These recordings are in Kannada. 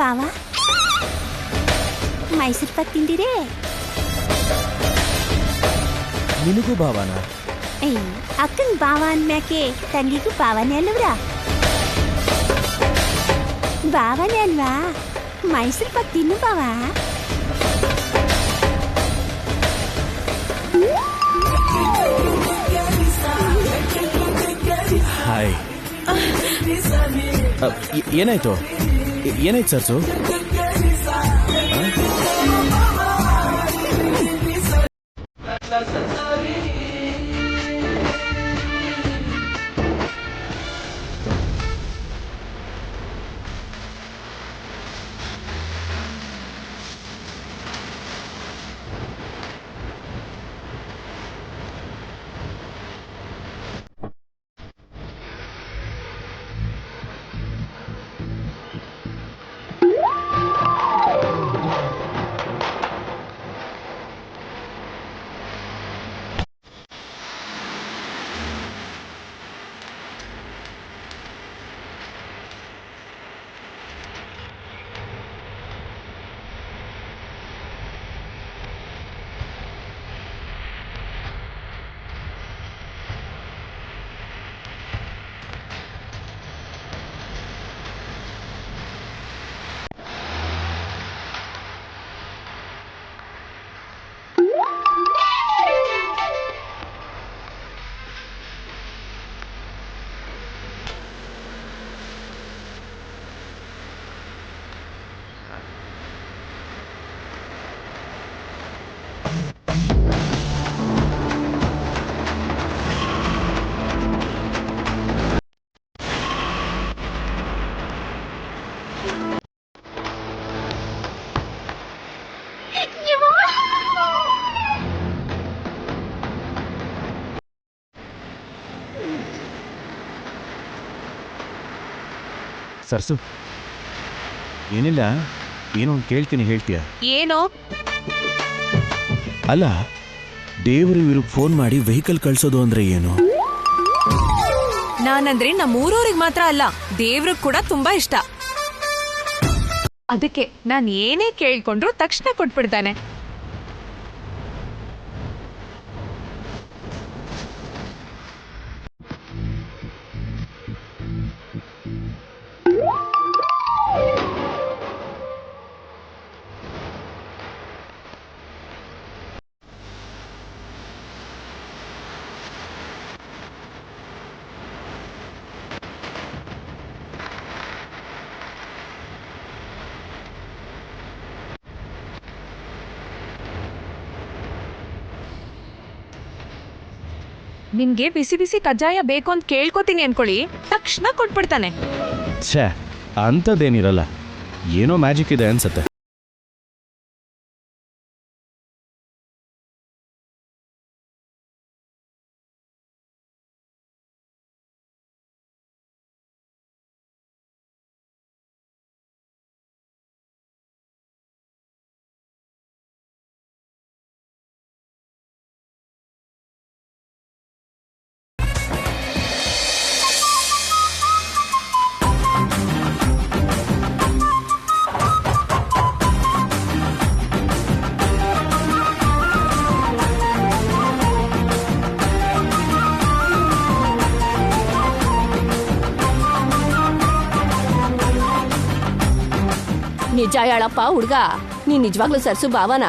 ಬಾವ ಮೈಸೂರು ಪಾಕ್ ತಿಂದಿರೇ? ನಿನಗೂ ಭಾವನ? ಅಕ್ಕನ್ ಬಾವ ಅಂದ್ಮ್ಯಾಕೆ ತಂಗಿಗೂ ಬಾವನೇ ಅಲ್ವ್ರಾ? ಬಾವನೇ ಅಲ್ವಾ? ಮೈಸೂರು ಪಾಕ್ ತಿನ್ನು ಬಾವ. ಹಾಯ್. ಏನಾಯ್ತು ಏನಾಯ್ತು ಸರ್ಸು? ಸರ್ಸು, ಏನಿಲ್ಲ, ಏನೋ ಕೇಳ್ತೀನಿ, ಹೇಳ್ತೀಯ? ಏನೋ? ಅಲ್ಲ, ದೇವರು ಇವ್ರಿಗೆ ಫೋನ್ ಮಾಡಿ ವೆಹಿಕಲ್ ಕಳ್ಸೋದು ಅಂದ್ರೆ ಏನು? ನಾನಂದ್ರೆ ನಮ್ಮೂರವ್ರಿಗೆ ಮಾತ್ರ ಅಲ್ಲ, ದೇವ್ರಿಗೆ ಕೂಡ ತುಂಬಾ ಇಷ್ಟ. ಅದಕ್ಕೆ ನಾನು ಏನೇ ಕೇಳ್ಕೊಂಡ್ರು ತಕ್ಷಣ ಕೊಟ್ಬಿಡ್ತಾನೆ. ನಿಮ್ಗೆ ಬಿಸಿ ಬಿಸಿ ಕಜ್ಜಾಯ ಬೇಕು ಅಂತ ಕೇಳ್ಕೊತೀನಿ ಅನ್ಕೊಳ್ಳಿ, ತಕ್ಷಣ ಕೊಟ್ಬಿಡ್ತಾನೆ. ಛೇ, ಅಂಥದ್ದೇನಿರಲ್ಲ, ಏನೋ ಮ್ಯಾಜಿಕ್ ಇದೆ ಅನ್ಸತ್ತೆ. ನಿಜ ಹೇಳಪ್ಪ ಹುಡ್ಗ, ನೀನ್ ನಿಜವಾಗ್ಲೂ ಸರ್ಸು ಭಾವನಾ?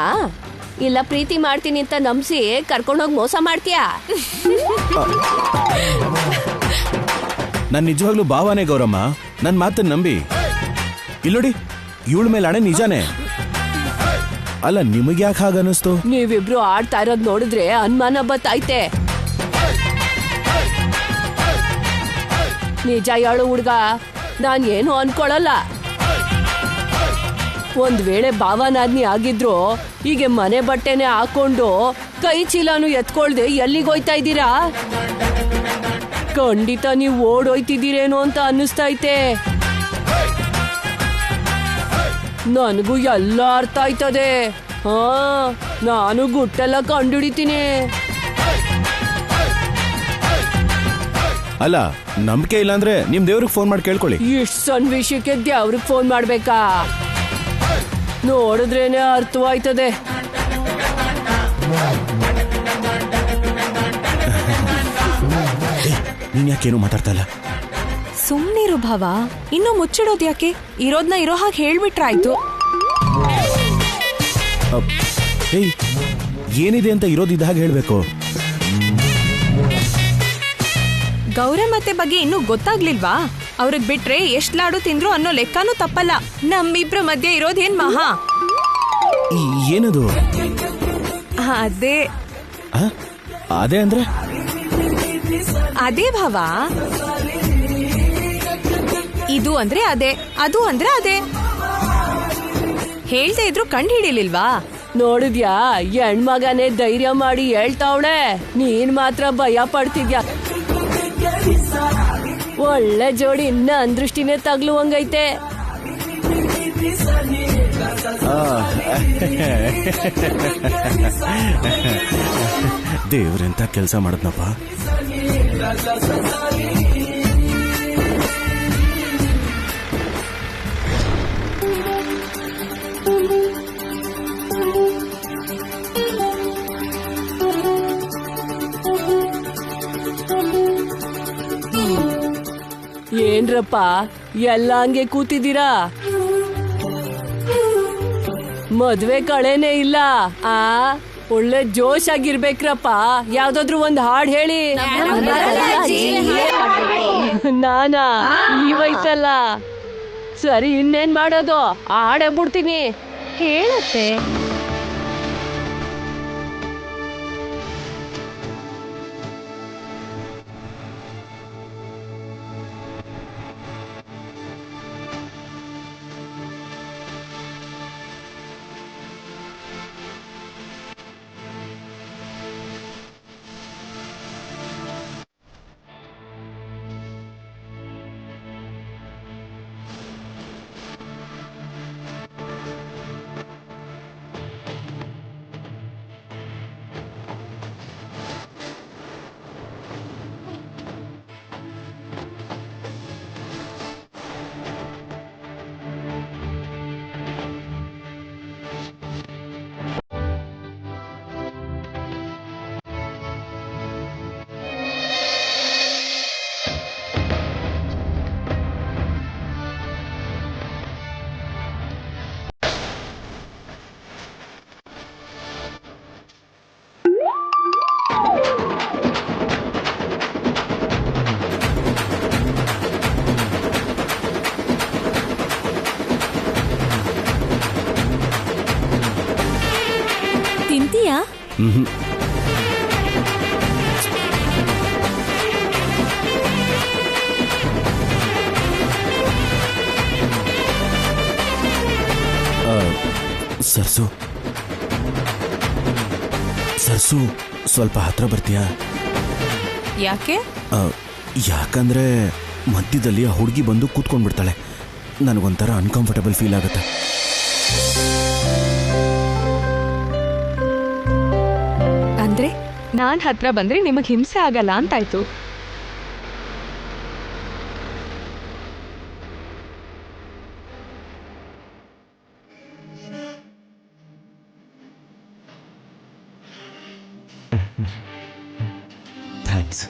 ಇಲ್ಲ ಪ್ರೀತಿ ಮಾಡ್ತೀನಿ ಅಂತ ನಂಬಿಸಿ ಕರ್ಕೊಂಡೋಗಿ ಮೋಸ ಮಾಡ್ತೀಯಾ? ನಾನು ನಿಜವಾಗ್ಲೂ ಭಾವನೆ ಗೌರಮ್ಮ, ನನ್ನ ಮಾತನ್ನ ನಂಬಿ. ಇಲ್ಲೋಡಿ, ಇವಳ ಮೇಲೆ ಹಣೆ ನಿಜಾನೇ. ಅಲ್ಲ, ನಿಮಗೆ ಯಾಕೆ ಹಾಗನ್ನಿಸ್ತು? ನೀವಿಬ್ರು ಆಡ್ತಾ ಇರೋದ್ ನೋಡಿದ್ರೆ ಅನುಮಾನ ಬತ್ತೈತೆ. ನಿಜ ಹೇಳು ಹುಡ್ಗ, ನಾನ್ ಏನು ಅನ್ಕೊಳಲ್ಲ. ಒಂದ್ ವೇಳೆ ಭಾವನಾದ್ನಿ ಆಗಿದ್ರು ಹೀಗೆ ಮನೆ ಬಟ್ಟೆನೆ ಹಾಕೊಂಡು ಕೈ ಚೀಲನು ಎತ್ಕೊಳ್ದೆ ಎಲ್ಲಿಗೋಯ್ತಾ ಇದ್ದೀರಾ? ಖಂಡಿತ ನೀವು ಓಡೋಯ್ತಿದ್ದೀರೇನೋ ಅಂತ ಅನ್ನಿಸ್ತೈತೆ. ನನಗೂ ಎಲ್ಲ ಅರ್ಥ ಆಯ್ತದೆ. ನಾನು ಗುಟ್ಟೆಲ್ಲ ಕಂಡುಹಿಡಿತೀನಿ. ಅಲ್ಲ, ನಂಬಿಕೆ ಇಲ್ಲ ಅಂದ್ರೆ ನಿಮ್ ದೇವ್ರಿಗೆ ಫೋನ್ ಮಾಡಿ ಕೇಳ್ಕೊಳ್ಳಿ. ಇಷ್ಟ್ ಸಣ್ಣ ವಿಷಯಕ್ಕೆ ದೇವ್ರಿಗೆ ಫೋನ್ ಮಾಡ್ಬೇಕಾ? ನೋಡಿದ್ರೇನೆ ಅರ್ಥವಾಯ್ತದೆ. ನೀನ್ ಯಾಕೇನು ಮಾತಾಡ್ತಾ ಇಲ್ಲ? ಸುಮ್ನಿರು ಭಾವ, ಇನ್ನು ಮುಚ್ಚಿಡೋದ್ ಯಾಕೆ? ಇರೋದ್ನ ಇರೋ ಹಾಗೆ ಹೇಳ್ಬಿಟ್ರಾಯ್ತು. ಏಯ್, ಏನಿದೆ ಅಂತ ಇರೋದಿದ್ದ ಹಾಗೆ ಹೇಳ್ಬೇಕು. ಗೌರಮ್ಮತ್ತೆ ಬಗ್ಗೆ ಇನ್ನೂ ಗೊತ್ತಾಗ್ಲಿಲ್ವಾ? ಅವ್ರಿಗೆ ಬಿಟ್ರೆ ಎಷ್ಟ್ ಲಾಡು ತಿಂದ್ರು ಅನ್ನೋ ಲೆಕ್ಕನೂ ತಪ್ಪಲ್ಲ. ನಮ್ಮಿಬ್ರ ಮಧ್ಯೆ ಇರೋದೇನ್ ಮಹಾ? ಏನದು? ಅದೇ ಅದೇ ಅಂದ್ರೆ ಅದೇ ಭಾವ. ಇದು ಅಂದ್ರೆ ಅದೇ, ಅದು ಅಂದ್ರೆ ಅದೇ. ಹೇಳ್ದೆ ಇದ್ರು ಕಂಡು ಹಿಡಿಲಿಲ್ವಾ? ನೋಡಿದ್ಯಾ, ಹೆಣ್ಮಗನೇ ಧೈರ್ಯ ಮಾಡಿ ಹೇಳ್ತಾವಳೆ, ನೀನ್ ಮಾತ್ರ ಭಯ ಪಡ್ತಿದ್ಯಾ. ಒಳ್ಳೆ ಜೋಡಿ, ನನ್ ದೃಷ್ಟಿನೇ ತಗ್ಲುವಂಗೈತೆ. ದೇವ್ರೆಂತ ಕೆಲಸ ಮಾಡದ್ನಪ್ಪ. ಏನ್ರಪ್ಪ ಎಲ್ಲ ಹಂಗೆ ಕೂತಿದ್ದೀರಾ? ಮದ್ವೆ ಕಳೆನೇ ಇಲ್ಲ. ಒಳ್ಳೆ ಜೋಶ್ ಆಗಿರ್ಬೇಕ್ರಪ್ಪ. ಯಾವ್ದಾದ್ರು ಒಂದ್ ಹಾಡ್ ಹೇಳಿ. ನಾನಾ ಈ ವಯಸ್ಸಲ್ಲ. ಸರಿ, ಇನ್ನೇನ್ ಮಾಡೋದು? ಹಾಡೇ ಬಿಡ್ತೀನಿ. ಹೇಳತ್ತೆ. ತಿಂತೀಯಾ? ಸರ್ಸು, ಸ್ವಲ್ಪ ಹತ್ರ ಬರ್ತೀಯಾ? ಯಾಕೆ? ಯಾಕಂದ್ರೆ ಮಧ್ಯದಲ್ಲಿ ಆ ಹುಡುಗಿ ಬಂದು ಕೂತ್ಕೊಂಡ್ಬಿಡ್ತಾಳೆ. ನನಗೊಂಥರ ಅನ್ಕಂಫರ್ಟಬಲ್ ಫೀಲ್ ಆಗುತ್ತೆ. ಅಂದ್ರೆ ನಾನ್ ಹತ್ರ ಬಂದ್ರೆ ನಿಮಗ್ ಹಿಂಸೆ ಆಗಲ್ಲ ಅಂತಾಯ್ತು. ಥ್ಯಾಂಕ್ಸ್.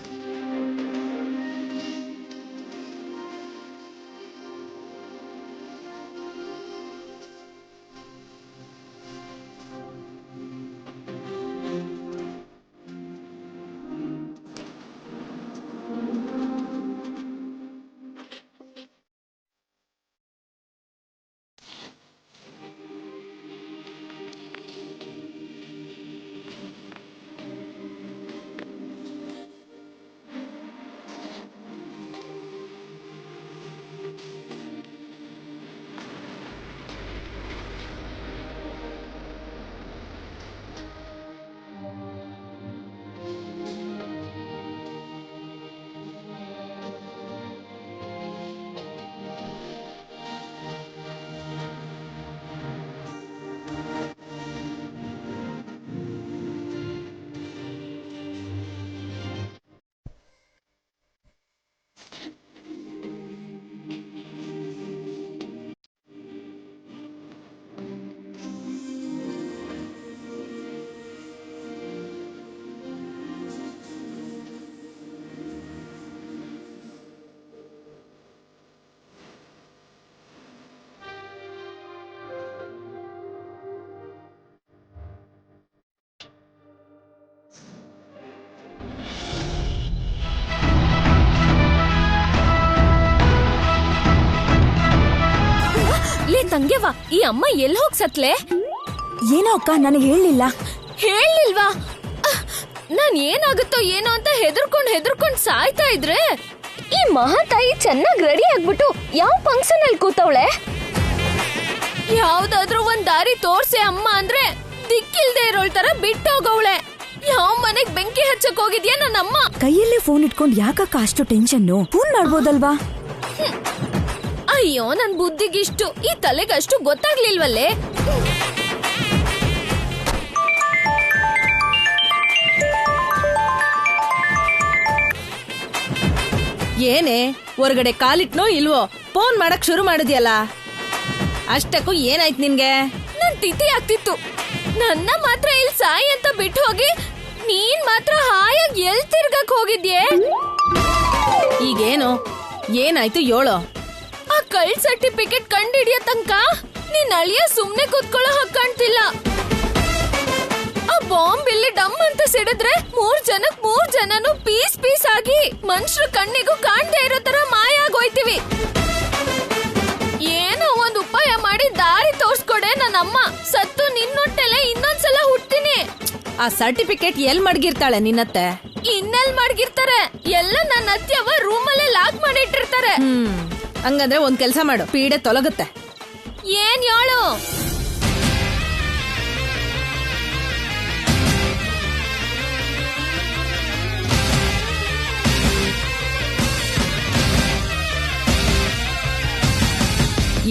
ತಂಗ್ಯವ್ವ, ಈ ಅಮ್ಮ ಎಲ್ಲಿ ಹೋಗ್ ಸತ್ಲೆ? ಏನೋ ಅಕ್ಕ ನನಗೆ ಹೇಳಲಿಲ್ಲ. ಹೇಳಿಲ್ವಾ? ನಾನ್ ಏನಾಗುತ್ತೋ ಏನೋ ಅಂತ ಹೆದರ್ಕೊಂಡ್ ಸಾಯ್ತಾ ಇದ್ರೆ ಈ ಮಹಾತಾಯಿ ಚೆನ್ನಾಗ್ ರೆಡಿ ಆಗ್ಬಿಟ್ಟು ಯಾವ ಫಂಕ್ಷನ್ ಅಲ್ಲಿ ಕೂತವಳೆ? ಯಾವ್ದಾದ್ರೂ ಒಂದ್ ದಾರಿ ತೋರ್ಸೆ ಅಮ್ಮ ಅಂದ್ರೆ ದಿಕ್ಕಿಲ್ದೆ ಇರೋಳ್ ತರ ಬಿಟ್ಟೋಗವಳೆ. ಯಾವ ಮನೆಗ್ ಬೆಂಕಿ ಹಚ್ಚಕ್ ಹೋಗಿದ್ಯಾ ನನ್ನಮ್ಮ? ಕೈಯಲ್ಲೇ ಫೋನ್ ಇಟ್ಕೊಂಡು ಯಾಕಕ್ಕ ಅಷ್ಟು ಟೆನ್ಷನ್? ಫೋನ್ ಮಾಡ್ಬೋದಲ್ವಾ? ಅಯ್ಯೋ, ನನ್ ಬುದ್ಧಿಗಿಷ್ಟು, ಈ ತಲೆಗಷ್ಟು ಗೊತ್ತಾಗ್ಲಿಲ್ವಲ್ಲೇ. ಏನೇ ಹೊರಗಡೆ ಕಾಲಿಟ್ನೋ ಇಲ್ವೋ, ಫೋನ್ ಮಾಡಕ್ ಶುರು ಮಾಡಿದ್ಯಲ್ಲ, ಅಷ್ಟಕ್ಕೂ ಏನಾಯ್ತು ನಿನ್ಗೆ? ನನ್ ತಿಥಿ ಆಗ್ತಿತ್ತು. ನನ್ನ ಮಾತ್ರ ಇಲ್ಲಿ ಸಾಯಿ ಅಂತ ಬಿಟ್ಟು ಹೋಗಿ ನೀನ್ ಮಾತ್ರ ಹಾಯಾಗಿ ಎಲ್ ತಿರ್ಗಕ್ ಹೋಗಿದ್ಯೆ? ಈಗೇನು ಏನಾಯ್ತು ಹೇಳೋ. ಆ ಕಳ್ ಸರ್ಟಿಫಿಕೇಟ್ ಕಂಡಿಡಿಯೋ ತನಕ ನಿನ್ ಅಳಿಯ ಸುಮ್ನೆ ಕೂತ್ಕೊಳ್ಳೋ ಹಾಗ್ ಕಾಣ್ತಿಲ್ಲ. ಆ ಬಾಂಬ್ ಇಲ್ಲಿ ಡಮ್ ಅಂತ ಸಿಡಿದ್ರೆ ಮೂರ್ ಜನನು ಪೀಸ್ ಆಗಿ ಮನುಷ್ಯರ ಕಣ್ಣಿಗೂ ಕಾಣ್ದೇ ಇರೋ ತರ ಮಾಯ ಆಗೋಯ್ತಿವಿ. ಏನೋ ಒಂದ್ ಉಪಾಯ ಮಾಡಿ ದಾರಿ ತೋರ್ಸ್ಕೊಡೆ ನನ್ನಮ್ಮ. ಸತ್ತು ನಿನ್ನೊಟ್ಟೆಲೆ ಇನ್ನೊಂದ್ಸಲ ಹುಟ್ತೀನಿ. ಆ ಸರ್ಟಿಫಿಕೇಟ್ ಎಲ್ ಮಡ್ಗಿರ್ತಾಳೆ ನಿನ್ನತ್ತೆ? ಇನ್ನೆಲ್ ಮಡ್ಗಿರ್ತಾರೆ? ಎಲ್ಲ ನನ್ನ ಅತ್ಯವ ರೂಮಲ್ಲೇ ಲಾಕ್ ಮಾಡಿಟ್ಟಿರ್ತಾರೆ. ಹಂಗಂದ್ರೆ ಒಂದ್ ಕೆಲ್ಸ ಮಾಡು, ಪೀಡೆ ತೊಲಗುತ್ತೆ. ಏನ್ ಹೇಳು?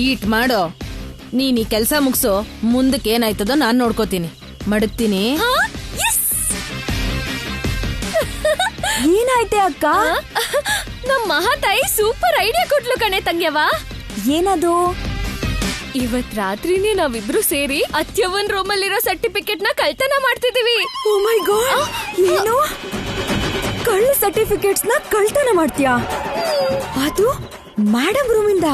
ಈಟ್ ಮಾಡೋ. ನೀನ್ ಈ ಕೆಲ್ಸ ಮುಗ್ಸು, ಮುಂದಕ್ಕೆ ಏನಾಯ್ತದೋ ನಾನ್ ನೋಡ್ಕೋತೀನಿ. ಮಡಗ್ತೀನಿ. ಏನಾಯ್ತೆ ಅಕ್ಕ? ನಮ್ ಮಹಾತಾಯಿ ಸೂಪರ್ ಐಡಿಯಾ ಕೊಟ್ಲು ಕಣೆ ತಂಗ್ಯವ. ಏನದು? ಇವತ್ ರಾತ್ರಿನೇ ನಾವಿಬ್ರು ಸೇರಿ ಅತ್ಯವನ್ ರೂಮಲ್ಲಿರೋ ಸರ್ಟಿಫಿಕೇಟ್ ನ ಕಳ್ತನ ಮಾಡ್ತಿದೀವಿ. ಓ ಮೈ ಗಾಡ್! ಏನು? ಕಳ್ಳ ಸರ್ಟಿಫಿಕೇಟ್ಸ್ ನ ಕಳ್ತನ ಮಾಡ್ತೀಯಾ? ಅದು ಮೇಡಮ್ ರೂಮಿಂದ?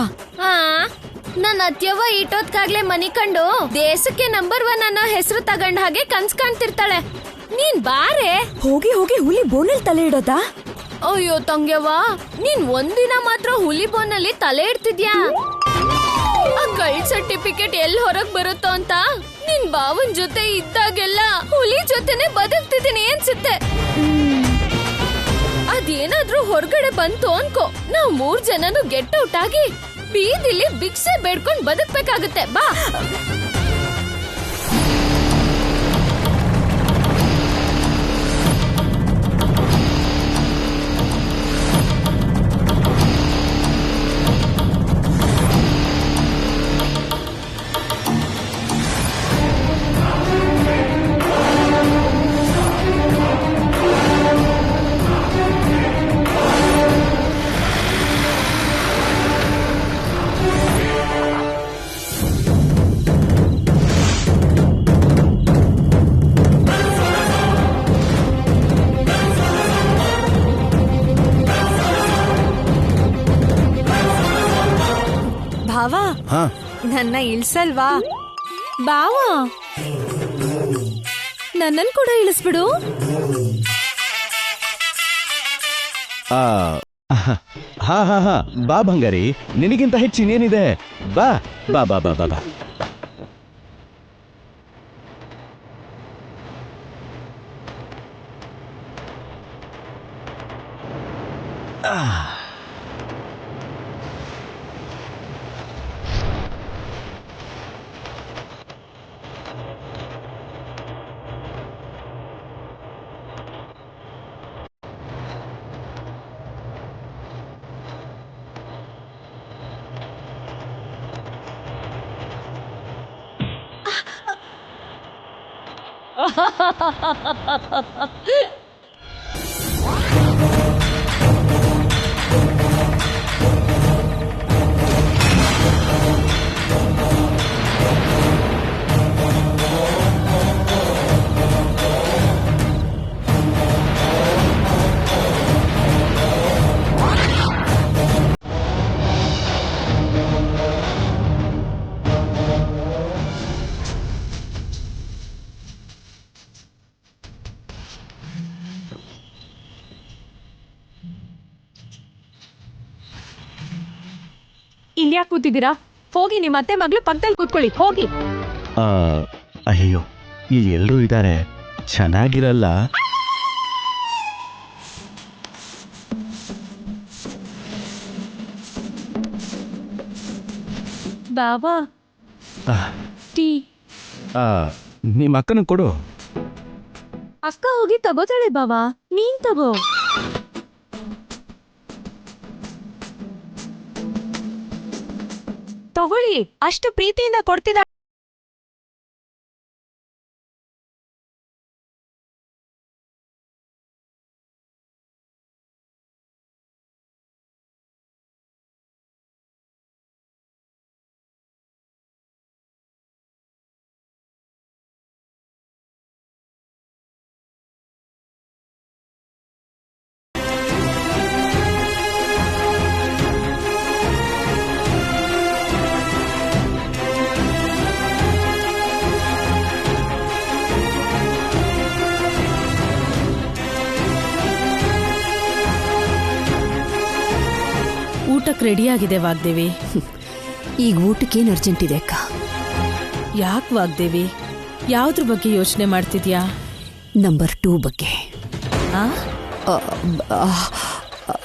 ನನ್ನ ಅತ್ಯವ ಇಟ್ಟೋದ್ಕಾಗ್ಲೇ ಮನಿ ಕಂಡು ದೇಶಕ್ಕೆ ನಂಬರ್ 1 ಅನ್ನೋ ಹೆಸರು ತಗೊಂಡ ಹಾಗೆ ಕನ್ಸ್ ಕಾಣ್ತಿರ್ತಾಳೆ. ನೀನ್ ಬಾರೆ. ಹೋಗಿ ಹುಲಿ ಬೋನಲ್ಲಿ ತಲೆ ಇಡೋದಾ? ಅಯ್ಯೋ ತಂಗ್ಯವ್ವ, ನೀನ್ ಒಂದಿನ ಮಾತ್ರ ಹುಲಿ ಬೋನಲ್ಲಿ ತಲೆ ಇಡ್ತಿದ್ಯಾ? ಆ ಕಳ್ ಸರ್ಟಿಫಿಕೇಟ್ ಎಲ್ಲಿ ಹೊರಗ್ ಬರುತ್ತೋ ಅಂತ ನಿನ್ ಬಾವನ್ ಜೊತೆ ಇದ್ದಾಗೆಲ್ಲ ಹುಲಿ ಜೊತೆನೆ ಬದುಕ್ತಿದ್ದೀನಿ ಅನ್ಸುತ್ತೆ. ಅದೇನಾದ್ರೂ ಹೊರಗಡೆ ಬಂತು ಅನ್ಕೋ, ನಾವ್ 3 ಜನನು ಗೆಟ್ ಔಟ್ ಆಗಿ ಬೀದಿಲಿ ಭಿಕ್ಷೆ ಬೇಡ್ಕೊಂಡ್ ಬದುಕ್ಬೇಕಾಗುತ್ತೆ. ಬಾ. ಭಾವ, ನನ್ನ ಇಳ್ಸಲ್ವಾ? ಬಾವ, ನನ್ನನ್ ಕೂಡ ಇಳಿಸ್ಬಿಡು. ಹಾ ಬಾ ಬಂಗಾರಿ, ನಿನಗಿಂತ ಹೆಚ್ಚಿನೇನಿದೆ? ಬಾ ಬಾ ಬಾ ಬಾ ಬಾ ಬಾ. ಇಲ್ಯಾಕ್ ಕೂತಿದ್ದೀರಾ? ಹೋಗಿ ನಿಮ್ಮ ಅತ್ತೆ ಮಗಳು ಪಕ್ಕದಲ್ಲಿ ಕೂತ್ಕೊಳ್ಳಿ ಹೋಗಿ. ಅಯ್ಯೋ ಇಲ್ಲಿ ಎಲ್ಲರೂ ಇದ್ದಾರೆ, ಚೆನ್ನಾಗಿರಲ್ಲ. ಬಾವಾ ಆ, ಟೀ. ಆ, ನಿಮ್ಮ ಅಕ್ಕನ ಕೊಡು. ಅಕ್ಕ ಹೋಗಿ ತಗೋತಾಳೆ ಬಾವಾ, ನೀನ್ ತಗೋ. ತಗೊಳ್ಳಿ, ಅಷ್ಟು ಪ್ರೀತಿಯಿಂದ ಕೊಡ್ತಿದ್ದ. ಊಟಕ್ಕೆ ರೆಡಿಯಾಗಿದೆ ವಾಗ್ದೇವಿ. ಈಗ ಊಟಕ್ಕೇನು ಅರ್ಜೆಂಟ್ ಇದೆ ಅಕ್ಕ? ಯಾಕೆ ವಾಗ್ದೇವಿ, ಯಾವ್ದ್ರ ಬಗ್ಗೆ ಯೋಚನೆ ಮಾಡ್ತಿದ್ಯಾ? ನಂಬರ್ 2 ಬಗ್ಗೆ. ಆ?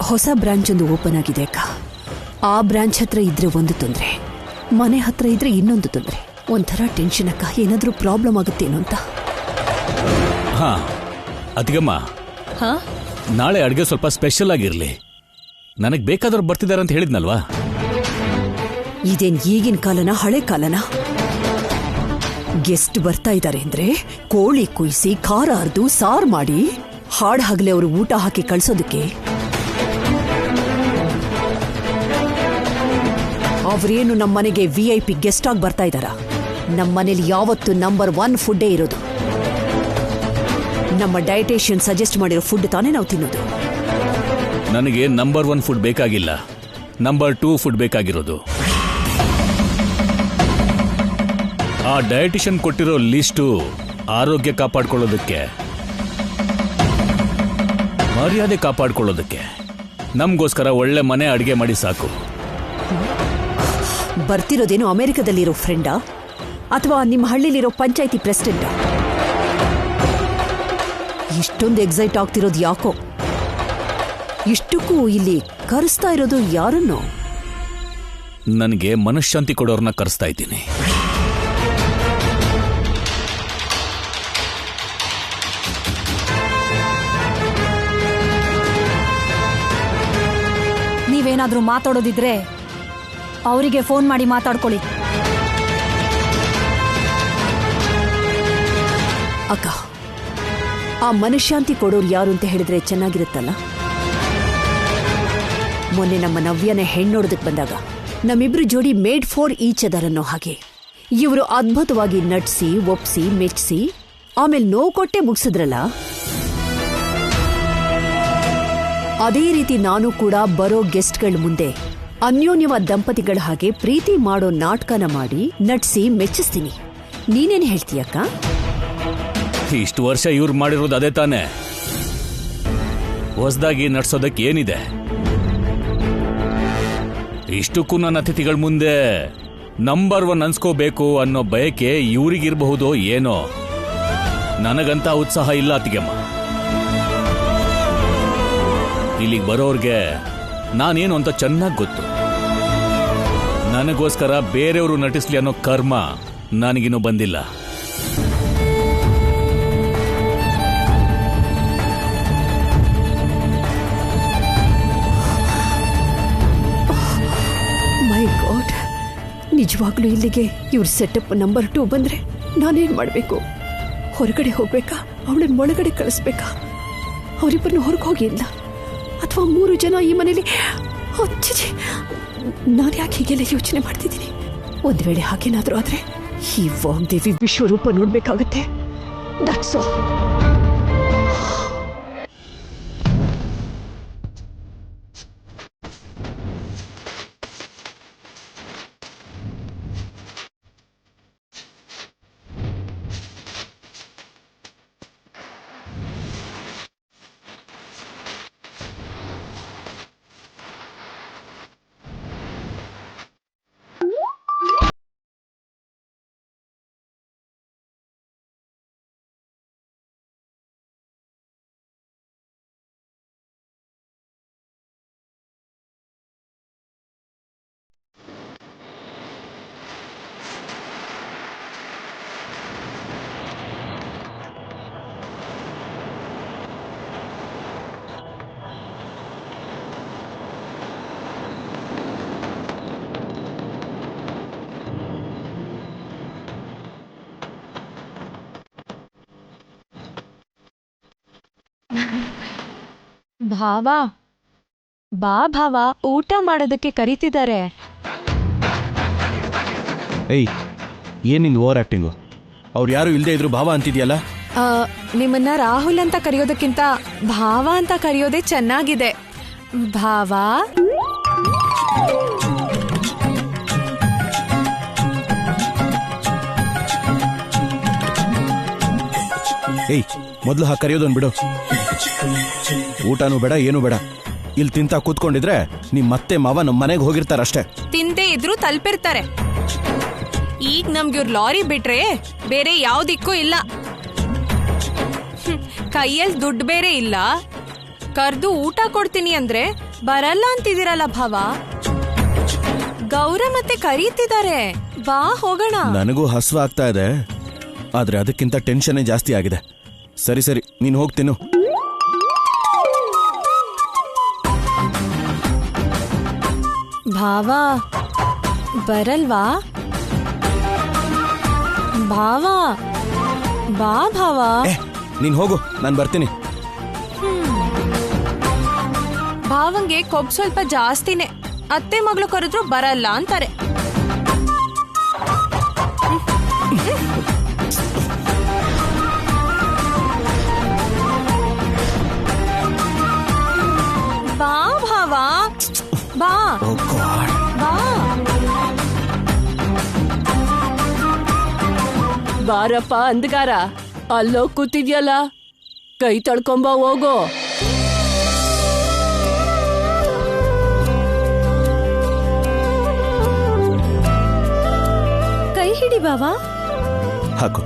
ಹೊಸ ಬ್ರಾಂಚ್ ಒಂದು ಓಪನ್ ಆಗಿದೆ ಅಕ್ಕ. ಆ ಬ್ರಾಂಚ್ ಹತ್ರ ಇದ್ರೆ ಒಂದು ತೊಂದರೆ, ಮನೆ ಹತ್ರ ಇದ್ರೆ ಇನ್ನೊಂದು ತೊಂದರೆ. ಒಂಥರ ಟೆನ್ಷನ್ ಅಕ್ಕ, ಏನಾದ್ರೂ ಪ್ರಾಬ್ಲಮ್ ಆಗುತ್ತೇನೋ ಅಂತ. ಹಾ ಅತಿಗಮ್ಮ, ಹಾ? ನಾಳೆ ಅಡ್ಗೆ ಸ್ವಲ್ಪ ಸ್ಪೆಷಲ್ ಆಗಿರ್ಲಿ. ನನಗ್ ಬೇಕಾದವ್ರು ಬರ್ತಿದಾರೆ ಅಂತ ಹೇಳಿದ್ನಲ್ವಾ? ಇದೇನ್ ಈಗಿನ ಕಾಲನ ಹಳೆ ಕಾಲನ? ಗೆಸ್ಟ್ ಬರ್ತಾ ಇದ್ದಾರೆ ಅಂದ್ರೆ ಕೋಳಿ ಕುಯ್ಸಿ ಖಾರ ಅರ್ದು ಸಾರು ಮಾಡಿ ಹಾಡ್ ಹಗಲೇ ಅವರು ಊಟ ಹಾಕಿ ಕಳ್ಸೋದಕ್ಕೆ ಅವ್ರೇನು ನಮ್ಮನೆಗೆ VIP ಗೆಸ್ಟ್ ಆಗಿ ಬರ್ತಾ ಇದ್ದಾರ? ನಮ್ಮನೇಲಿ ಯಾವತ್ತು ನಂಬರ್ 1 ಫುಡ್ಡೇ ಇರೋದು. ನಮ್ಮ ಡಯಟೇಷಿಯನ್ ಸಜೆಸ್ಟ್ ಮಾಡಿರೋ ಫುಡ್ ತಾನೇ ನಾವು ತಿನ್ನೋದು. ನನಗೆ ನಂಬರ್ 1 ಫುಡ್ ಬೇಕಾಗಿಲ್ಲ, ನಂಬರ್ 2 ಫುಡ್ ಬೇಕಾಗಿರೋದು. ಆ ಡಯಟಿಷಿಯನ್ ಕೊಟ್ಟಿರೋ ಲಿಸ್ಟು ಆರೋಗ್ಯ ಕಾಪಾಡ್ಕೊಳ್ಳೋದಕ್ಕೆ, ಮರ್ಯಾದೆ ಕಾಪಾಡ್ಕೊಳ್ಳೋದಕ್ಕೆ. ನಮಗೋಸ್ಕರ ಒಳ್ಳೆ ಮನೆ ಅಡಿಗೆ ಮಾಡಿ ಸಾಕು. ಬರ್ತಿರೋದೇನು ಅಮೆರಿಕದಲ್ಲಿರೋ ಫ್ರೆಂಡಾ ಅಥವಾ ನಿಮ್ಮ ಹಳ್ಳಿಲಿರೋ ಪಂಚಾಯಿತಿ ಪ್ರೆಸಿಡೆಂಟಾ? ಇಷ್ಟೊಂದು ಎಕ್ಸೈಟ್ ಆಗ್ತಿರೋದು ಯಾಕೋ? ಇಷ್ಟಕ್ಕೂ ಇಲ್ಲಿ ಕರೆಸ್ತಾ ಇರೋದು ಯಾರನ್ನು? ನನಗೆ ಮನಃಶಾಂತಿ ಕೊಡೋರ್ನ ಕರೆಸ್ತಾ ಇದ್ದೀನಿ. ನೀವೇನಾದ್ರೂ ಮಾತಾಡೋದಿದ್ರೆ ಅವರಿಗೆ ಫೋನ್ ಮಾಡಿ ಮಾತಾಡ್ಕೊಳ್ಳಿ. ಅಕ್ಕ, ಆ ಮನಃಶಾಂತಿ ಕೊಡೋರು ಯಾರು ಅಂತ ಹೇಳಿದ್ರೆ ಚೆನ್ನಾಗಿರುತ್ತಲ್ಲ. ಮೊನ್ನೆ ನಮ್ಮ ನವ್ಯನ ಹೆಣ್ಣೋಡೋದಕ್ಕೆ ಬಂದಾಗ ನಮ್ಮಿಬ್ರು ಜೋಡಿ ಮೇಡ್ ಫಾರ್ ಈಚ್ ಅದರ್ ಅನ್ನೋ ಹಾಗೆ ಇವರು ಅದ್ಭುತವಾಗಿ ನಡ್ಸಿ ಒಪ್ಸಿ ಮೆಚ್ಚಿಸಿ ಆಮೇಲೆ ನೋವು ಕೊಟ್ಟೆ ಮುಗಿಸಿದ್ರಲ್ಲ. ಅದೇ ರೀತಿ ನಾನು ಕೂಡ ಬರೋ ಗೆಸ್ಟ್ಗಳ ಮುಂದೆ ಅನ್ಯೋನ್ಯವಾದ ದಂಪತಿಗಳ ಹಾಗೆ ಪ್ರೀತಿ ಮಾಡೋ ನಾಟಕನ ಮಾಡಿ ನಡ್ಸಿ ಮೆಚ್ಚಿಸ್ತೀನಿ. ನೀನೇನು ಹೇಳ್ತೀಯಕ್ಕ? ಇಷ್ಟು ವರ್ಷ ಇವ್ರು ಮಾಡಿರೋದು ಅದೇ ತಾನೇ. ಹೊಸದಾಗಿ ನಡ್ಸೋದಕ್ಕೆ ಏನಿದೆ? ಇಷ್ಟಕ್ಕೂ ನನ್ನ ಅತಿಥಿಗಳ ಮುಂದೆ ನಂಬರ್ 1 ಅನ್ಸ್ಕೋಬೇಕು ಅನ್ನೋ ಬಯಕೆ ಇವ್ರಿಗಿರಬಹುದೋ ಏನೋ. ನನಗಂತ ಉತ್ಸಾಹ ಇಲ್ಲ ಅತಿಗೆಮ್ಮ. ಇಲ್ಲಿಗೆ ಬರೋರ್ಗೆ ನಾನೇನು ಅಂತ ಚೆನ್ನಾಗಿ ಗೊತ್ತು. ನನಗೋಸ್ಕರ ಬೇರೆಯವರು ನಟಿಸ್ಲಿ ಅನ್ನೋ ಕರ್ಮ ನನಗಿನ್ನೂ ಬಂದಿಲ್ಲ. ಮೈ ಗಾಡ್, ನಿಜವಾಗ್ಲೂ ಇಲ್ಲಿಗೆ ಇವ್ರ ಸೆಟಪ್ ನಂಬರ್ 2 ಬಂದ್ರೆ ನಾನೇನ್ ಮಾಡ್ಬೇಕು? ಹೊರಗಡೆ ಹೋಗ್ಬೇಕಾ? ಅವಳನ್ನ ಒಳಗಡೆ ಕಳಿಸ್ಬೇಕಾ? ಅವರಿಬ್ಬರನ್ನು ಹೊರಗೆ ಹೋಗಿ ಇಲ್ಲ ಅಥವಾ 3 ಜನ ಈ ಮನೇಲಿ? ನಾನು ಯಾಕೆ ಹೀಗೆಲ್ಲ ಯೋಚನೆ ಮಾಡ್ತಿದ್ದೀನಿ? ಒಂದ್ ವೇಳೆ ಹಾಗೇನಾದ್ರೂ ಆದ್ರೆ ಈ ವಾಗ್ದೇವಿ ವಿಶ್ವರೂಪ ನೋಡ್ಬೇಕಾಗತ್ತೆ. That's all. ಭಾವ ಬಾ ಭಾವ, ಊಟ ಮಾಡೋದಕ್ಕೆ ಕರೀತಿದ್ದಾರೆ. ಏಯ್ ಏನ್ ನಿಂದು ಓವರ್ ಆಕ್ಟಿಂಗು? ಅವ್ರು ಯಾರು ಇಲ್ಲದೆ ಇದ್ರು ಭಾವ ಅಂತಿದ್ಯಲ್ಲ? ನಿಮ್ಮನ್ನ ರಾಹುಲ್ ಅಂತ ಕರೆಯೋದಕ್ಕಿಂತ ಭಾವ ಅಂತ ಕರೆಯೋದೇ ಚೆನ್ನಾಗಿದೆ. ಭಾವ. ಏಯ್ ಮೊದಲು ಹಾಗೆ ಕರೆಯೋದೊಂದು ಬಿಡು. ಊಟನೂ ಬೇಡ ಏನೂ ಬೇಡ. ಇಲ್ಲಿ ತಿಂತ ಕೂತ್ಕೊಂಡಿದ್ರೆ ನಿಮ್ ಮತ್ತೆ ಮಾವ ನಮ್ಮ ಮನೆಗೆ ಹೋಗಿರ್ತಾರಷ್ಟೇ. ತಿಂದೇ ಇದ್ರು ತಲುಪಿರ್ತಾರೆ. ಈಗ ನಮ್ಗೆ ಇವ್ರ ಲಾರಿ ಬಿಟ್ರೆ ಬೇರೆ ಯಾವ್ದಿಕ್ಕೂ ಇಲ್ಲ. ಕೈಯಲ್ಲಿ ದುಡ್ಡು ಬೇರೆ ಇಲ್ಲ. ಕರ್ದು ಊಟ ಕೊಡ್ತೀನಿ ಅಂದ್ರೆ ಬರಲ್ಲ ಅಂತಿದಿರಲ್ಲ ಭಾವ. ಗೌರ ಮತ್ತೆ ಕರೀತಿದ್ದಾರೆ, ಬಾ ಹೋಗೋಣ. ನನಗೂ ಹಸ್ವ ಆಗ್ತಾ ಇದೆ, ಆದ್ರೆ ಅದಕ್ಕಿಂತ ಟೆನ್ಷನ್ನೇ ಜಾಸ್ತಿ ಆಗಿದೆ. ಸರಿ ಸರಿ, ನೀನು ಹೋಗ್ತೀನು. ಭಾವ ಬರಲ್ವಾ? ಭಾವ ಬಾ ಭಾವ. ನೀನ್ ಹೋಗು, ನಾನು ಬರ್ತೀನಿ. ಭಾವಂಗೆ ಕೊಬ್ಬು ಸ್ವಲ್ಪ ಜಾಸ್ತಿನೇ. ಅತ್ತೆ ಮಗಳು ಕರೆದ್ರು ಬರಲ್ಲ ಅಂತಾರೆ. ಬಾ ಭಾವ ಬಾ ಬಾ. ಬಾರಪ್ಪ ಅಂದ್ಗಾರ, ಅಲ್ಲೋ ಕೂತಿದ್ಯಲ್ಲ, ಕೈ ತೊಳ್ಕೊಂಬ ಹೋಗೋ. ಕೈ ಹಿಡಿ ಬಾವಾ. ಹಾಕು.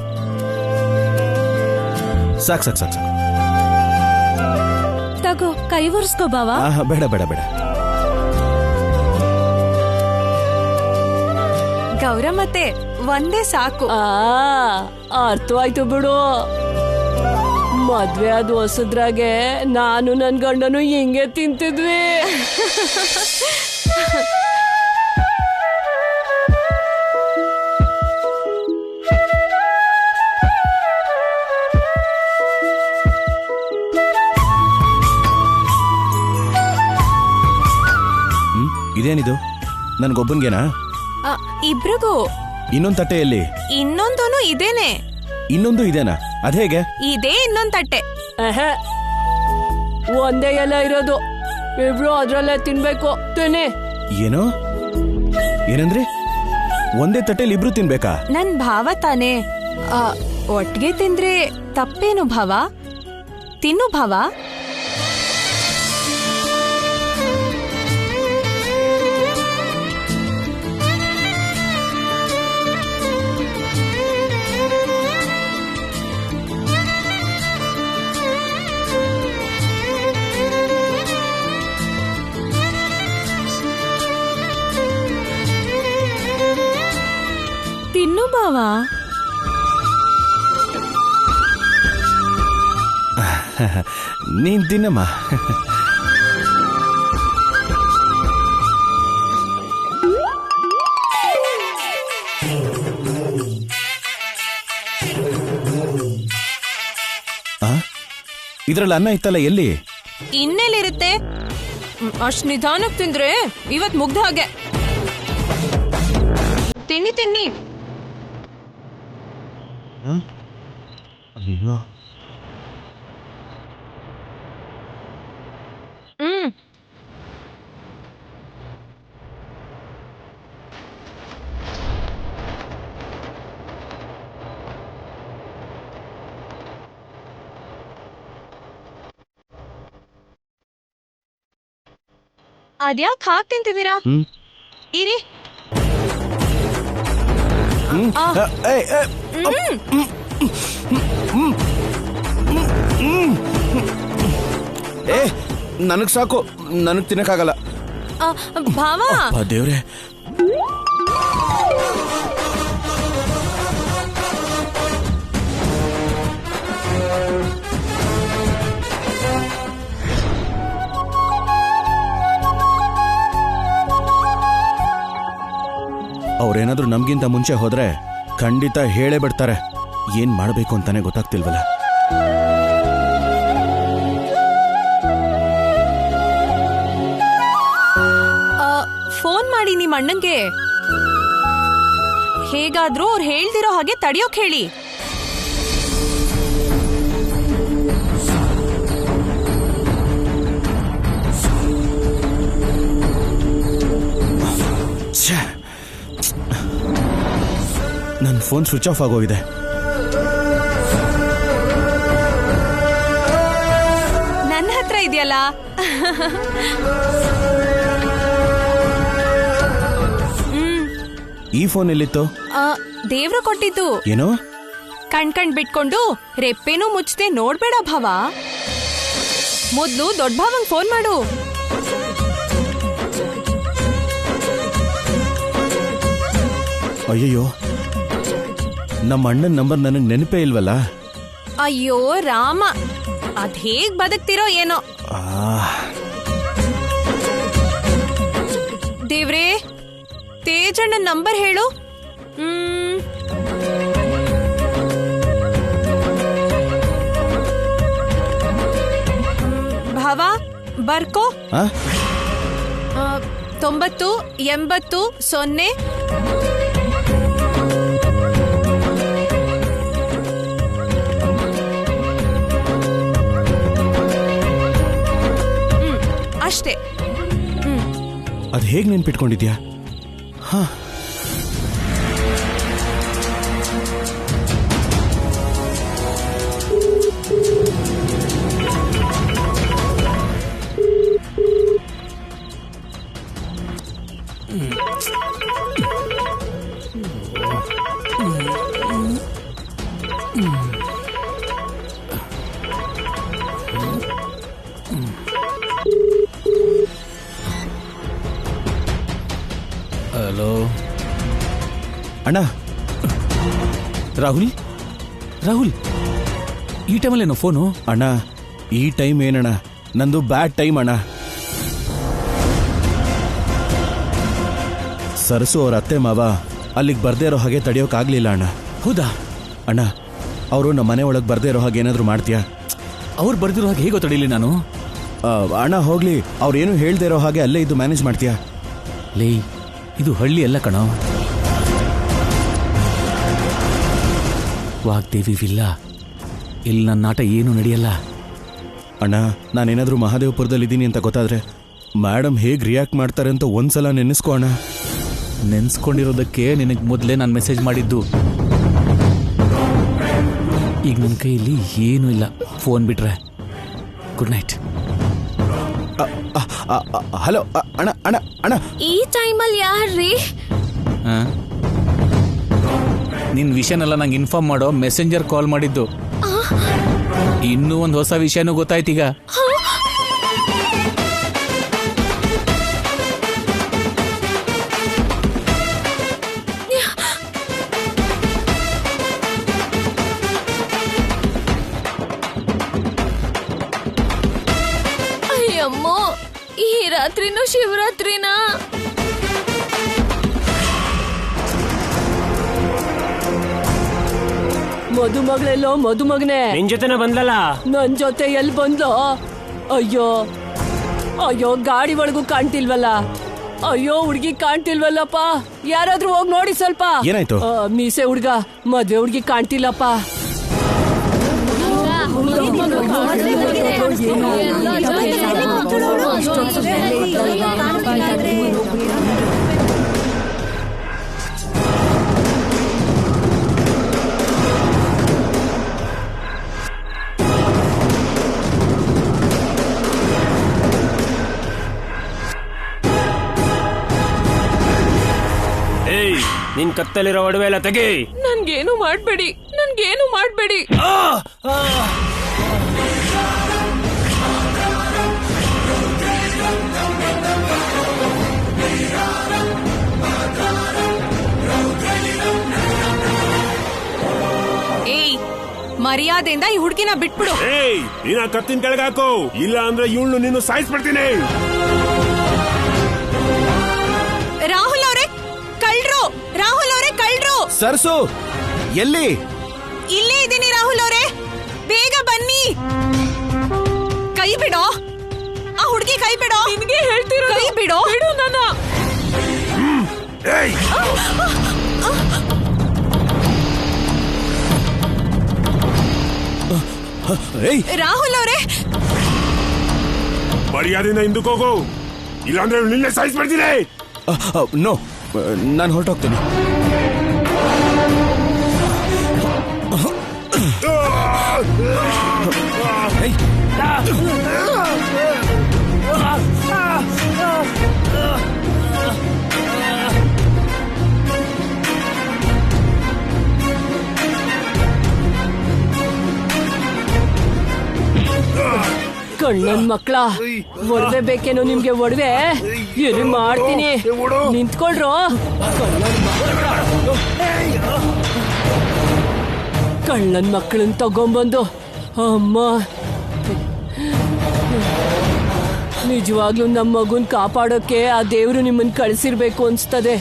ಸಾಕ್ ಸಾಕ್ ಸಾಕ್ ಸಾಕು. ತಗೋ ಕೈ ಒರೆಸ್ಕೋ ಬಾವಾ. ಬೇಡ ಬೇಡ ಬೇಡ. ಗೌರ ಮತ್ತೆ ಒಂದೇ ಸಾಕು. ಅರ್ಥವಾಯ್ತು ಬಿಡು. ಮದ್ವೆ ಆದ ಹೊಸದ್ರಾಗೆ ನಾನು ನನ್ ಗಂಡನು ಹಿಂಗೆ ತಿಂತಿದ್ವಿ. ಇದೇನಿದು? ನನ್ಗೊಬ್ಬನ್ಗೇನಾ? ಇಬ್ರಿಗೂ. ಇನ್ನೊಂದು ತಟ್ಟೆಯಲ್ಲಿ ಇನ್ನೊಂದೂನು ಇದೇನೆ. ಇನ್ನೊಂದು ಇದೇನಾ? ಅದೇಗೆ? ಇದೇ ಇನ್ನೊಂದ್ ತಟ್ಟೆ. ಒಂದೇ ಎಲ್ಲ ಇರೋದು, ಇಬ್ರು ಅದ್ರಲ್ಲೇ ತಿನ್ಬೇಕು. ತಿನ್ನಿ. ಏನೋ ಏನಂದ್ರಿ? ಒಂದೇ ತಟ್ಟೆಲಿ ಇಬ್ರು ತಿನ್ಬೇಕಾ? ನನ್ ಭಾವ ತಾನೆ. ಒಟ್ಟಿಗೆ ತಿಂದ್ರೆ ತಪ್ಪೇನು ಭಾವ? ತಿನ್ನು ಭಾವ. ತಿನ್ನು ಭಾವ. ನೀನ್ ತಿನ್ನಮ್ಮ. ಇದ್ರಲ್ಲಿ ಅನ್ನ ಇತ್ತಲ್ಲ, ಎಲ್ಲಿ? ಇನ್ನೆಲ್ಲಿರುತ್ತೆ? ಅಷ್ಟ್ ನಿಧಾನಕ್ಕೆ ತಿಂದ್ರೆ ಇವತ್ ಮುಗ್ದ ಹಾಗೆ. ತಿನ್ನಿ ತಿನ್ನಿ. ಅಯ್ಯೋ, ಅದ್ಯಾಕ್ ಹಾಕ್ ತಿಂತಿದ್ದೀರಾ? ಇರಿ. ನನಗ್ ಸಾಕು, ನನಗ್ ತಿನ್ನಕ್ಕಾಗಲ್ಲ. ಭಾವ ದೇವ್ರೆ. ಅವ್ರೇನಾದ್ರೂ ನಮ್ಗಿಂತ ಮುಂಚೆ ಹೋದ್ರೆ ಖಂಡಿತ ಹೇಳೇ ಬಿಡ್ತಾರೆ. ಏನ್ ಮಾಡ್ಬೇಕು ಅಂತಾನೆ ಗೊತ್ತಾಗ್ತಿಲ್ವಲ್ಲ. ಫೋನ್ ಮಾಡಿ ನಿಮ್ಮ ಅಣ್ಣಂಗೆ. ಹೇಗಾದ್ರೂ ಅವ್ರು ಹೇಳ್ದಿರೋ ಹಾಗೆ ತಡಿಯೋಕ್ ಹೇಳಿ. ನನ್ನ ಫೋನ್ ಸ್ವಿಚ್ ಆಫ್ ಆಗೋಗಿದೆ. ನನ್ನ ಹತ್ರ ಇದೆಯಲ್ಲ. ಈ ಫೋನ್ ಎಲ್ಲಿತ್ತು? ದೇವ್ರು ಕೊಟ್ಟಿದ್ದು. ಏನೋ ಕಣ್ ಬಿಟ್ಕೊಂಡು ರೆಪ್ಪೇನೂ ಮುಚ್ಚದೆ ನೋಡ್ಬೇಡ ಭಾವ. ಮೊದ್ಲು ದೊಡ್ಡ ಭಾವಂಗ್ ಫೋನ್ ಮಾಡು. ಅಯ್ಯಯ್ಯೋ, ನಮ್ಮ ಅಣ್ಣನ ನಂಬರ್ ನನಗೆ ನೆನಪೇ ಇಲ್ವಲ್ಲ. ಅಯ್ಯೋ ರಾಮ, ಅದ್ ಹೇಗ್ ಬದುಕ್ತಿರೋ ಏನೋ. ದೇವ್ರೇ, ತೇಜಣ್ಣನ ನಂಬರ್ ಹೇಳು. ಭಾವ ಬರ್ಕೋ. 90 80 0. ಅಷ್ಟೇ. ಅದು ಹೇಗೆ ನೆನ್ಪಿಟ್ಕೊಂಡಿದ್ಯಾ? ಹಾ, ಹಲೋ ಅಣ್ಣ. ರಾಹುಲ್, ರಾಹುಲ್, ಈ ಟೈಮಲ್ಲೇನೋ ಫೋನು? ಅಣ್ಣ, ಈ ಟೈಮ್ ಏನಣ್ಣ, ನಂದು ಬ್ಯಾಡ್ ಟೈಮ್ ಅಣ್ಣ. ಸರಸು ಅವ್ರ ಅತ್ತೆ ಮಾವ ಅಲ್ಲಿಗೆ ಬರ್ದೇ ಇರೋ ಹಾಗೆ ತಡೆಯೋಕ್ಕಾಗ್ಲಿಲ್ಲ ಅಣ್ಣ. ಹೌದಾ ಅಣ್ಣ, ಅವರು ನಮ್ಮ ಮನೆ ಒಳಗೆ ಬರ್ದೇ ಇರೋ ಹಾಗೆ ಏನಾದರೂ ಮಾಡ್ತೀಯಾ? ಅವ್ರು ಬರ್ದಿರೋ ಹಾಗೆ ಹೇಗೋ ತಡೀಲಿ ನಾನು? ಅಣ್ಣ ಹೋಗ್ಲಿ, ಅವ್ರೇನು ಹೇಳ್ದೇ ಇರೋ ಹಾಗೆ ಅಲ್ಲೇ ಇದು ಮ್ಯಾನೇಜ್ ಮಾಡ್ತೀಯಾ? ಲೇ, ಇದು ಹಳ್ಳಿ ಅಲ್ಲ ಕಣೋ, ವಾಗ್ದೇವಿ ವಿಲ್ಲ. ಇಲ್ಲಿ ನನ್ನ ಆಟ ಏನು ನಡೆಯಲ್ಲ. ಅಣ್ಣ, ನಾನೇನಾದರೂ ಮಹಾದೇವಪುರದಲ್ಲಿದ್ದೀನಿ ಅಂತ ಗೊತ್ತಾದ್ರೆ ಮೇಡಮ್ ಹೇಗೆ ರಿಯಾಕ್ಟ್ ಮಾಡ್ತಾರೆ ಅಂತ ಒಂದ್ಸಲ ನೆನೆಸ್ಕೋ ಅಣ್ಣ. ನೆನ್ಸ್ಕೊಂಡಿರೋದಕ್ಕೆ ನಿನಗೆ ಮೊದಲೇ ನಾನು ಮೆಸೇಜ್ ಮಾಡಿದ್ದು. ಈಗ ನನ್ನ ಕೈಯಲ್ಲಿ ಏನೂ ಇಲ್ಲ, ಫೋನ್ ಬಿಟ್ರೆ. Good night. ಹಲೋ ಅಣ್ಣ, ಅಣ್ಣ, ಅಣ್ಣ. ಈ ಟೈಮಲ್ಲಿ ಯಾರ್ರೀ? ನಿನ್ ವಿಷಯನೆಲ್ಲ ನಂಗೆ ಇನ್ಫಾರ್ಮ್ ಮಾಡೋ ಮೆಸೆಂಜರ್ ಕಾಲ್ ಮಾಡಿದ್ದು. ಇನ್ನೂ ಒಂದು ಹೊಸ ವಿಷಯನೂ ಗೊತ್ತಾಯ್ತೀಗ. ಅಯ್ಯಮ್ಮೋ, ಈ ರಾತ್ರಿನೂ ಶಿವರಾತ್ರಿನಾ? ಮದುಮಗಳೆಲ್ಲೋ? ಮದುಮಗನೆ ನಿನ್ ಜೊತೆನೆ ಬಂದ್ಲಲ್ಲ? ನನ್ ಜೊತೆ ಎಲ್ಲಿ ಬಂದ್ಲೋ? ಅಯ್ಯೋ ಅಯ್ಯೋ, ಗಾಡಿ ಒಳಗೂ ಕಾಣ್ತಿಲ್ವಲ್ಲ. ಅಯ್ಯೋ, ಹುಡ್ಗಿ ಕಾಣ್ತಿಲ್ವಲ್ಲಪ್ಪ. ಯಾರಾದ್ರೂ ಹೋಗಿ ನೋಡಿ ಸ್ವಲ್ಪ. ಏನಾಯ್ತು? ಮೀಸೆ ಹುಡ್ಗ, ಮದ್ವೆ ಹುಡ್ಗಿ ಕಾಣ್ತಿಲ್ಲಪ್ಪ. ನಿನ್ ಕತ್ತಲಿರೋ ಒಡವೆ ಎಲ್ಲ ತೆಗಿ. ನನ್ಗೇನು ಮಾಡ್ಬೇಡಿ, ನನ್ಗೇನು ಮಾಡ್ಬೇಡಿ. ಏಯ್, ಮರ್ಯಾದೆಯಿಂದ ಈ ಹುಡುಗಿನ ಬಿಟ್ಬಿಡು. ಏಯ್, ನೀನ ಕತ್ತಿನ ಕೆಳಗೆ ಹಾಕು, ಇಲ್ಲ ಅಂದ್ರೆ ಇವಳು ನಿನ್ನ ಸಾಯಿಸ್ಬಿಡ್ತೀನಿ. ರಾಹುಲ್ ಅವರೇ ಕಳ್ರು, ರಾಹುಲ್ ಅವರೇ ಕಳ್ರು. ಸರ್ಸು ಎಲ್ಲಿ? ಇಲ್ಲೇ ಇದ್ದೀನಿ ರಾಹುಲ್ ಅವರೇ, ಬೇಗ ಬನ್ನಿ. ಕೈ ಬಿಡೋ, ಆ ಹುಡುಗಿ ಕೈ ಬಿಡೋ. ನಿನ್ಗೆ ಹೇಳ್ತಿರೋ, ಕೈ ಬಿಡೋ. ಬಿಡು ನನ್ನ. ಏಯ್ ರಾಹುಲ್ ಅವರೇ, ಮರ್ಯಾದೆಯಿಂದ ಹಿಂದಕ್ಕೆ ಹೋಗು, ಇಲ್ಲಾಂದ್ರೆ ನಿನ್ನೆ ಸಾಯಿಸ್ಬಿಡ್ತೀನಿ. ನೋ, ನಾನು ಹೊರಟೋಗ್ತೀನಿ. ಕಣ್ಣನ್ ಮಕ್ಳ, ಒಡವೆ ಬೇಕೇನೋ ನಿಮ್ಗೆ? ಒಡವೆ ಏನು ಮಾಡ್ತೀನಿ, ನಿಂತ್ಕೊಳ್ರು. ಕಳ್ಳನ್ ಮಕ್ಕಳನ್ನ ತಗೊಂಬಂದು ಅಮ್ಮ, ನಿಜವಾಗ್ಲೂ ನಮ್ಮ ಮಗುನ್ ಕಾಪಾಡೋಕೆ ಆ ದೇವ್ರು ನಿಮ್ಮನ್ ಕಳಿಸಿರ್ಬೇಕು ಅನ್ಸ್ತದೆ.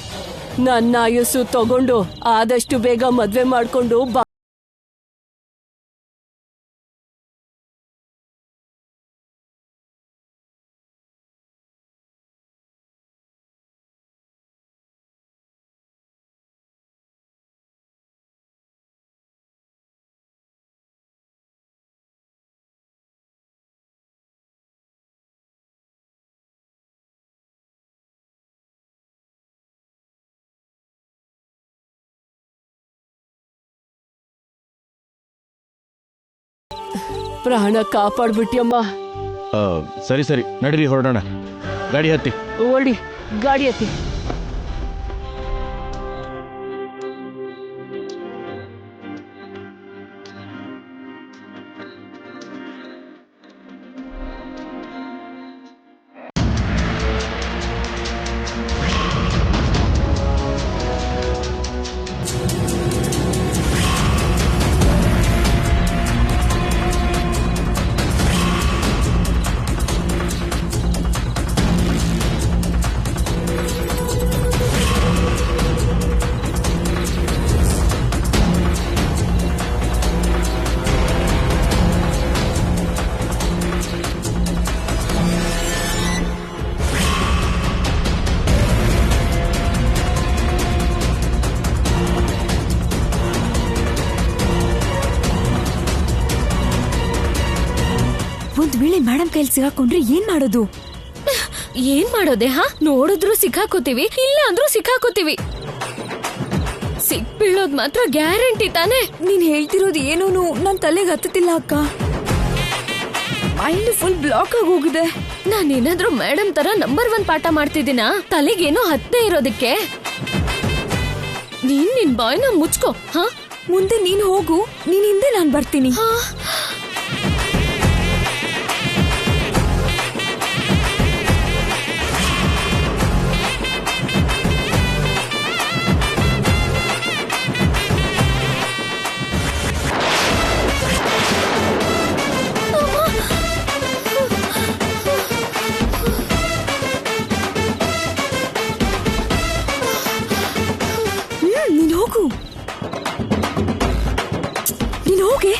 ನನ್ನ ಆಯಸ್ಸು ತಗೊಂಡು ಆದಷ್ಟು ಬೇಗ ಮದ್ವೆ ಮಾಡ್ಕೊಂಡು ಪ್ರಾಣ ಕಾಪಾಡ್ಬಿಟ್ಟಿಯಮ್ಮ. ಸರಿ ಸರಿ, ನಡೀರಿ ಹೊರಡೋಣ. ಗಾಡಿ ಹತ್ತಿ. ಓಡಿ, ಗಾಡಿ ಹತ್ತಿ. ಒಂದ್ ವೇಳೆ ಮೇಡಮ್ ಕೈಲಿ ಸಿಗಾಕೊಂಡ್ರೆ ಏನ್ ಮಾಡೋದು? ಏನ್ ಮಾಡೋದೆ? ನೋಡಿದ್ರು ಸಿಕ್ಕಾಕೋತೀವಿ, ಇಲ್ಲ ಅಂದ್ರೂ ಸಿಕ್ಕಾಕೋತೀವಿ. ಸಿಕ್ಬೀಳೋದ್ ಮಾತ್ರ ಗ್ಯಾರಂಟಿ ತಾನೆ. ನೀನ್ ಹೇಳ್ತಿರೋದು ಏನೂನು ನನ್ ತಲೆಗೆ ಹತ್ತತಿಲ್ಲ ಅಕ್ಕ. ಮೈಂಡ್ ಫುಲ್ ಬ್ಲಾಕ್ ಆಗಿ ಹೋಗಿದೆ. ನಾನೇನಾದ್ರೂ ಮೇಡಮ್ ತರ ನಂಬರ್ 1 ಪಾಠ ಮಾಡ್ತಿದ್ದೀನಾ? ತಲೆಗೇನೋ ಹತ್ತೇ ಇರೋದಕ್ಕೆ. ನೀನ್ ನಿನ್ ಬಾಯ್ನ ಮುಚ್ಕೋ. ಮುಂದೆ ನೀನ್ ಹೋಗು, ನೀನ್ ಹಿಂದೆ ನಾನ್ ಬರ್ತೀನಿ. ನೀನ್ ಹೋಗು, ನೀನ್ ಹೋಗೆ.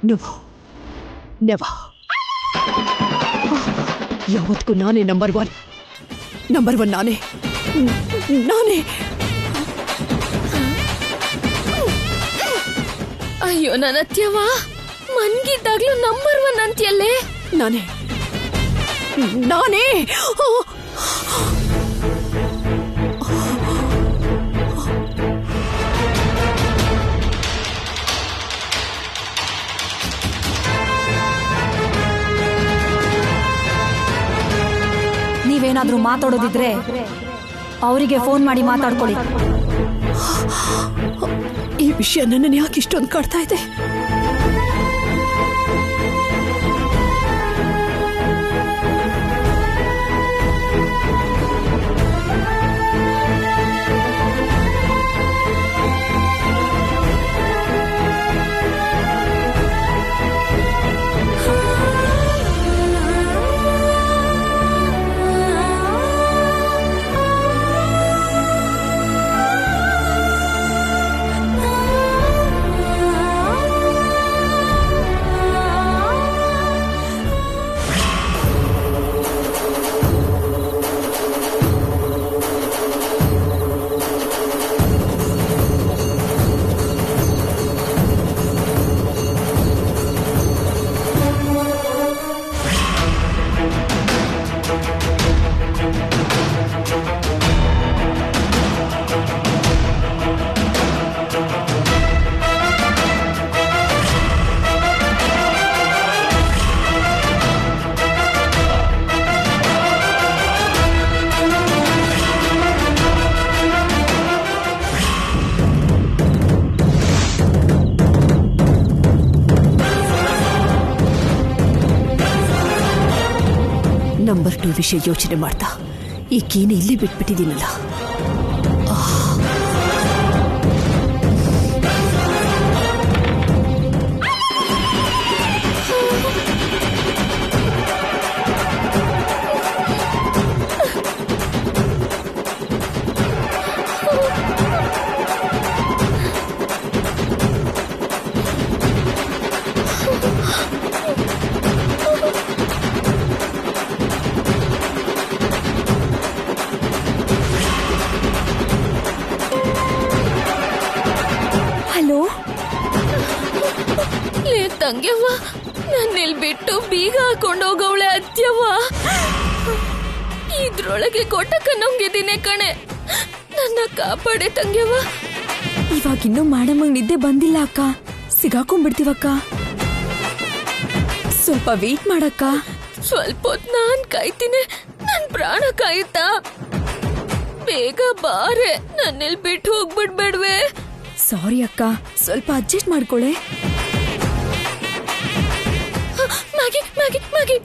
ನೆವರ್. ಯಾವತ್ತಿಗೂ ನಾನೇ ನಂಬರ್ ಒನ್ ನಾನೇ. ಅಯ್ಯೋ ನನ್ನ ಅತ್ಯವ, ಮನ್ಗಿದ್ದಾಗ್ಲೂ ನಂಬರ್ 1 ಅಂತ್ಯಲ್ಲೇ. ನಾನೇ. ನೀವೇನಾದ್ರೂ ಮಾತಾಡೋದಿದ್ರೆ ಅವರಿಗೆ ಫೋನ್ ಮಾಡಿ ಮಾತಾಡ್ಕೊಳ್ಳಿ. ಈ ವಿಷಯ ನನ್ನನ್ನು ಯಾಕೆ ಇಷ್ಟೊಂದು ಕಾಡ್ತಾ ಇದೆ? ನಂಬರ್ 2 ವಿಷಯ ಯೋಚನೆ ಮಾಡ್ತಾ ಈ ಕೀನ ಇಲ್ಲಿ ಬಿಟ್ಬಿಟ್ಟಿದ್ದೀನಲ್ಲ. ತಂಗ್ಯವ್ವ, ನನ್ನಿಲ್ ಬಿಟ್ಟು ಬೀಗ ಹಾಕೊಂಡೋಗವಳೆ ಅತ್ಯವ್ವ. ಇದ್ರೊಳಗೆ ಕೊಟ್ಟಕನ್ನೊಂಗಿದ್ದೀನಿ ಕಣೆ, ನನ್ನ ಕಾಪಾಡೆ ತಂಗ್ಯವ್ವ. ಇವಾಗಿನ್ನೂ ಮಾಡಮ್ಮಂಗ್ ನಿದ್ದೆ ಬಂದಿಲ್ಲ ಅಕ್ಕ, ಸಿಗಾಕೊಂಡ್ಬಿಡ್ತೀವಕ್ಕ. ಸ್ವಲ್ಪ ವೇಟ್ ಮಾಡಕ್ಕ. ಸ್ವಲ್ಪ ಹೊತ್ತು ನಾನ್ ಕಾಯ್ತೀನಿ, ನನ್ ಪ್ರಾಣ ಕಾಯ್ತಾ. ಬೇಗ ಬಾರೆ, ನನ್ನಿಲ್ ಬಿಟ್ಟು ಹೋಗ್ಬಿಡ್ಬೇಡ್ವೆ. ಸಾರಿ ಅಕ್ಕ, ಸ್ವಲ್ಪ ಅಡ್ಜಸ್ಟ್ ಮಾಡ್ಕೊಳ್ಳೆ. Maggi Maggi Maggi